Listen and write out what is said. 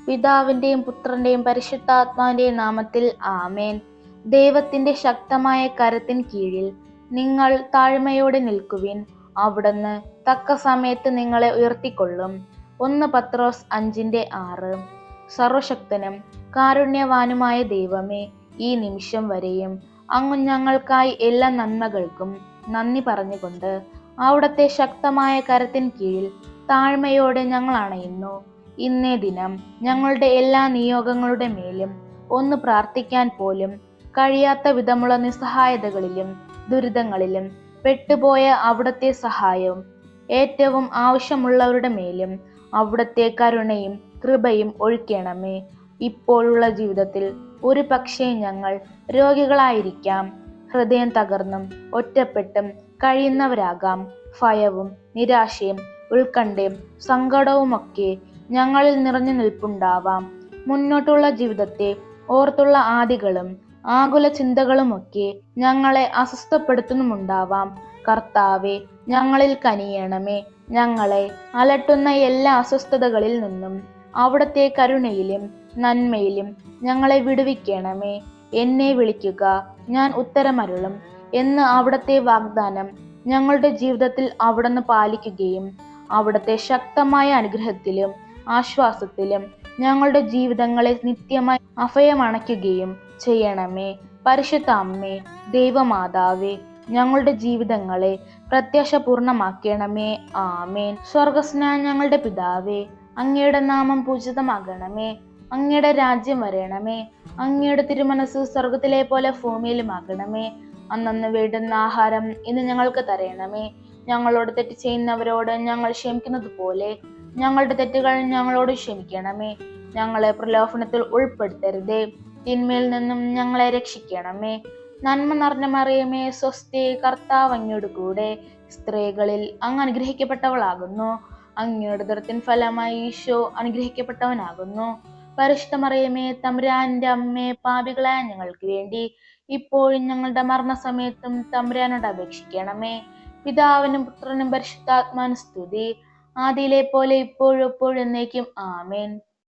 പിതാവിന്റെയും പുത്രന്റെയും പരിശുദ്ധാത്മാവിന്റെയും നാമത്തിൽ ആമേൻ. ദൈവത്തിന്റെ ശക്തമായ കരത്തിൻ കീഴിൽ നിങ്ങൾ താഴ്മയോടെ നിൽക്കുവിൻ. അവിടുന്ന് തക്ക സമയത്ത് നിങ്ങളെ ഉയർത്തിക്കൊള്ളും. 1 പത്രോസ് 5:6. സർവശക്തനും കാരുണ്യവാനുമായ ദൈവമേ, ഈ നിമിഷം വരെയും അങ്ങ് ഞങ്ങൾക്കായി എല്ലാ നന്മകൾക്കും നന്ദി പറഞ്ഞുകൊണ്ട് അവിടുത്തെ ശക്തമായ കരത്തിൻ കീഴിൽ താഴ്മയോടെ ഞങ്ങൾ അണയുന്നു. ഇന്നേ ദിനം ഞങ്ങളുടെ എല്ലാ നിയോഗങ്ങളുടെ മേലും ഒന്ന് പ്രാർത്ഥിക്കാൻ പോലും കഴിയാത്ത വിധമുള്ള നിസ്സഹായതകളിലും ദുരിതങ്ങളിലും പെട്ടുപോയ അവിടുത്തെ സഹായവും ഏറ്റവും ആവശ്യമുള്ളവരുടെ മേലും അവിടുത്തെ കരുണയും കൃപയും ഒഴുക്കണമേ. ഇപ്പോഴുള്ള ജീവിതത്തിൽ ഒരു പക്ഷേ ഞങ്ങൾ രോഗികളായിരിക്കാം, ഹൃദയം തകർന്നും ഒറ്റപ്പെട്ടും കഴിയുന്നവരാകാം. ഭയവും നിരാശയും ഉത്കണ്ഠയും സങ്കടവുമൊക്കെ ഞങ്ങളിൽ നിറഞ്ഞു നിൽപ്പുണ്ടാവാം. മുന്നോട്ടുള്ള ജീവിതത്തെ ഓർത്തുള്ള ആദികളും ആകുല ചിന്തകളുമൊക്കെ ഞങ്ങളെ അസ്വസ്ഥപ്പെടുത്തുന്നുമുണ്ടാവാം. കർത്താവെ, ഞങ്ങളിൽ കനിയണമേ. ഞങ്ങളെ അലട്ടുന്ന എല്ലാ അസ്വസ്ഥതകളിൽ നിന്നും അവിടുത്തെ കരുണയിലും നന്മയിലും ഞങ്ങളെ വിടുവിക്കണമേ. എന്നെ വിളിക്കുക, ഞാൻ ഉത്തരമരുളും എന്ന് അവിടുത്തെ വാഗ്ദാനം ഞങ്ങളുടെ ജീവിതത്തിൽ അവിടുന്ന് പാലിക്കുകയും അവിടുത്തെ ശക്തമായ അനുഗ്രഹത്തിലും ആശ്വാസത്തിലും ഞങ്ങളുടെ ജീവിതങ്ങളെ നിത്യമായി അഭയമണയ്ക്കുകയും ചെയ്യണമേ. പരിശുദ്ധ അമ്മേ, ദൈവമാതാവേ, ഞങ്ങളുടെ ജീവിതങ്ങളെ പ്രത്യാശപൂർണമാക്കണമേ. ആമേൻ. സ്വർഗസ്നായ ഞങ്ങളുടെ പിതാവേ, അങ്ങയുടെ നാമം പൂജിതമാകണമേ. അങ്ങയുടെ രാജ്യം വരണമേ. അങ്ങയുടെ തിരുമനസ് സ്വർഗത്തിലെ പോലെ ഭൂമിയിലുമാകണമേ. അന്നന്ന് വേണ്ടുന്ന ആഹാരം ഇന്ന് ഞങ്ങൾക്ക് തരണമേ. ഞങ്ങളോട് തെറ്റ് ചെയ്യുന്നവരോട് ഞങ്ങൾ ക്ഷമിക്കുന്നത് പോലെ ഞങ്ങളുടെ തെറ്റുകൾ ഞങ്ങളോട് ക്ഷമിക്കണമേ. ഞങ്ങളെ പ്രലോഭനത്തിൽ ഉൾപ്പെടുത്തരുതേ, തിന്മയിൽ നിന്നും ഞങ്ങളെ രക്ഷിക്കണമേ. നന്മ നിറഞ്ഞ മറിയമേ, സ്വസ്തി, കർത്താവ് അങ്ങയോട് കൂടെ, സ്ത്രീകളിൽ അങ്ങ് അനുഗ്രഹിക്കപ്പെട്ടവളാകുന്നു. അങ്ങയുടെ ഉദരത്തിൻ ഫലമായി ഈശോ അനുഗ്രഹിക്കപ്പെട്ടവനാകുന്നു. പരിശുദ്ധ മറിയമേ, തമ്പുരാന്റെ അമ്മേ, പാപികളായ ഞങ്ങൾക്ക് വേണ്ടി ഇപ്പോഴും ഞങ്ങളുടെ മരണസമയത്തും തമ്പുരാനോട് അപേക്ഷിക്കണമേ. പിതാവിനും പുത്രനും പരിശുദ്ധാത്മാവിനും സ്തുതി, ആദിയിലെ പോലെ ഇപ്പോഴും എപ്പോഴും എന്നേക്കും. ആമേൻ.